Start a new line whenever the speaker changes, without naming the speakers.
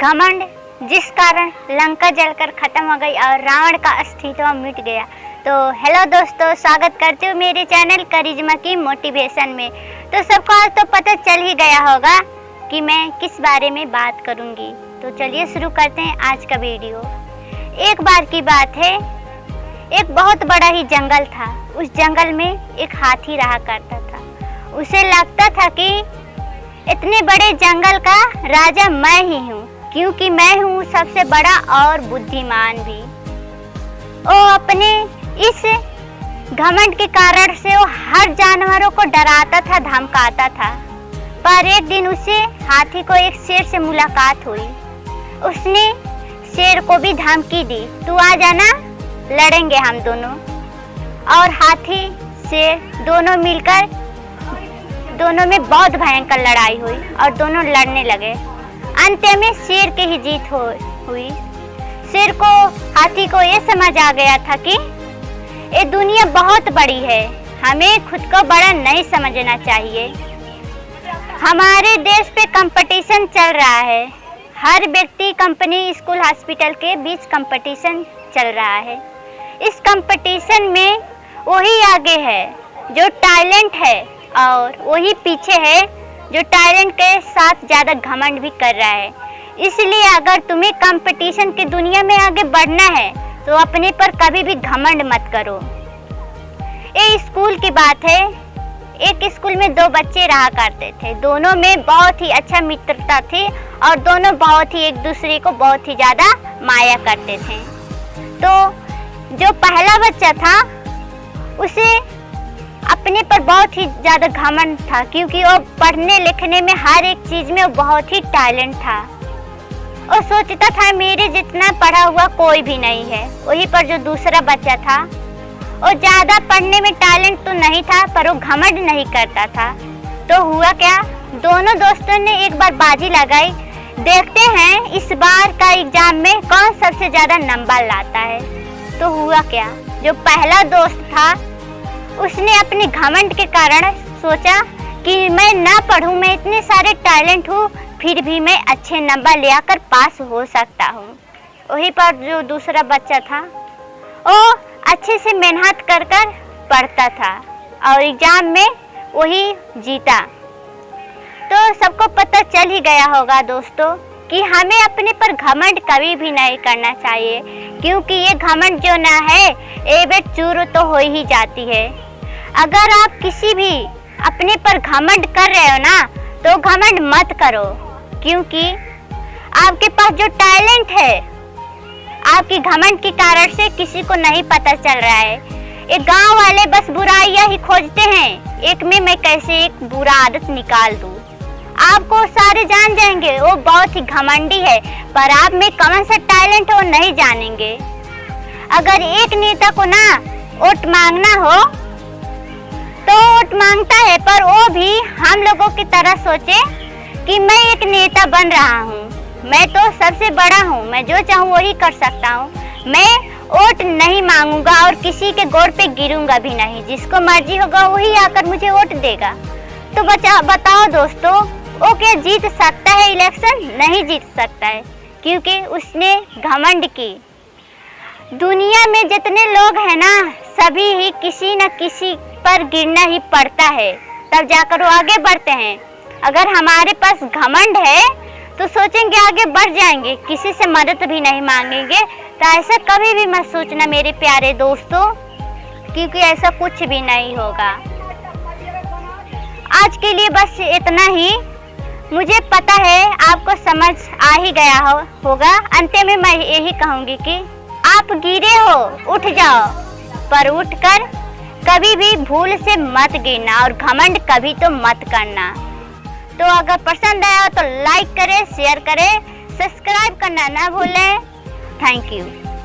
घमंड जिस कारण लंका जलकर खत्म हो गई और रावण का अस्तित्व मिट गया। तो हेलो दोस्तों, स्वागत करती हूँ मेरे चैनल करिश्मा की मोटिवेशन में। तो सबको आज तो पता चल ही गया होगा कि मैं किस बारे में बात करूँगी। तो चलिए शुरू करते हैं आज का वीडियो। एक बार की बात है, एक बहुत बड़ा ही जंगल था। उस जंगल में एक हाथी रहा करता था। उसे लगता था कि इतने बड़े जंगल का राजा मैं ही हूँ, क्योंकि मैं हूँ सबसे बड़ा और बुद्धिमान भी। वो अपने इस घमंड के कारण से वो हर जानवरों को डराता था, धमकाता था। पर एक दिन उसे हाथी को एक शेर से मुलाकात हुई। उसने शेर को भी धमकी दी, तू आ जाना, लड़ेंगे हम दोनों। और हाथी शेर दोनों में बहुत भयंकर लड़ाई हुई और दोनों लड़ने लगे। अंत में शेर की ही जीत हुई। शेर को, हाथी को ये समझ आ गया था कि ये दुनिया बहुत बड़ी है, हमें खुद को बड़ा नहीं समझना चाहिए। हमारे देश पे कंपटीशन चल रहा है, हर व्यक्ति, कंपनी, स्कूल, हॉस्पिटल के बीच कंपटीशन चल रहा है। इस कंपटीशन में वही आगे है जो टैलेंट है, और वही पीछे है जो टैलेंट के साथ ज़्यादा घमंड भी कर रहा है। इसलिए अगर तुम्हें कंपटीशन की दुनिया में आगे बढ़ना है तो अपने पर कभी भी घमंड मत करो। ये स्कूल की बात है। एक स्कूल में दो बच्चे रहा करते थे। दोनों में बहुत ही अच्छा मित्रता थी और दोनों बहुत ही एक दूसरे को बहुत ही ज़्यादा माया करते थे। तो जो पहला बच्चा था उसे अपने पर बहुत ही ज़्यादा घमंड था, क्योंकि वो पढ़ने लिखने में हर एक चीज़ में वो बहुत ही टैलेंट था। वो सोचता था मेरे जितना पढ़ा हुआ कोई भी नहीं है। वहीं पर जो दूसरा बच्चा था वो ज़्यादा पढ़ने में टैलेंट तो नहीं था, पर वो घमंड नहीं करता था। तो हुआ क्या, दोनों दोस्तों ने एक बार बाजी लगाई, देखते हैं इस बार का एग्जाम में कौन सबसे ज़्यादा नंबर लाता है। तो हुआ क्या, जो पहला दोस्त था उसने अपने घमंड के कारण सोचा कि मैं ना पढ़ूं, मैं इतने सारे टैलेंट हूँ, फिर भी मैं अच्छे नंबर ले आकर पास हो सकता हूँ। वहीं पर जो दूसरा बच्चा था वो अच्छे से मेहनत कर पढ़ता था और एग्जाम में वही जीता। तो सबको पता चल ही गया होगा दोस्तों कि हमें अपने पर घमंड कभी भी नहीं करना चाहिए, क्योंकि ये घमंड जो ना है ये बेट चूर तो हो ही जाती है। अगर आप किसी भी अपने पर घमंड कर रहे हो ना, तो घमंड मत करो, क्योंकि आपके पास जो टैलेंट है आपकी घमंड के कारण से किसी को नहीं पता चल रहा है। ये गांव वाले बस बुराइयां ही खोजते हैं, एक में मैं कैसे एक बुरा आदत निकाल दूं। आपको सारे जान जाएंगे वो बहुत ही घमंडी है, पर आप में कौन सा टैलेंट है वो नहीं जानेंगे। अगर एक नेता को ना वोट मांगना हो तो वोट मांगता है, पर वो भी हम लोगों की तरह सोचे कि मैं एक नेता बन रहा हूँ, मैं तो सबसे बड़ा हूँ, मैं जो चाहूँ वही कर सकता हूँ, मैं वोट नहीं मांगूंगा और किसी के गोड़ पे गिरूंगा भी नहीं, जिसको मर्जी होगा वही आकर मुझे वोट देगा। तो बताओ दोस्तों, वो क्या जीत सकता है इलेक्शन? नहीं जीत सकता है, क्योंकि उसने घमंड की। दुनिया में जितने लोग हैं ना, सभी ही किसी न किसी पर गिरना ही पड़ता है, तब जाकर वो आगे बढ़ते हैं। अगर हमारे पास घमंड है तो सोचेंगे आगे बढ़ जाएंगे, किसी से मदद भी नहीं मांगेंगे। तो ऐसा कभी भी मत सोचना मेरे प्यारे दोस्तों, क्योंकि ऐसा कुछ भी नहीं होगा। आज के लिए बस इतना ही। मुझे पता है आपको समझ आ ही गया होगा। अंत में मैं यही कहूँगी कि आप गिरे हो, उठ जाओ, पर उठकर कभी भी भूल से मत गिरना और घमंड कभी तो मत करना। तो अगर पसंद आया तो लाइक करें, शेयर करें, सब्सक्राइब करना ना भूलें। Thank you.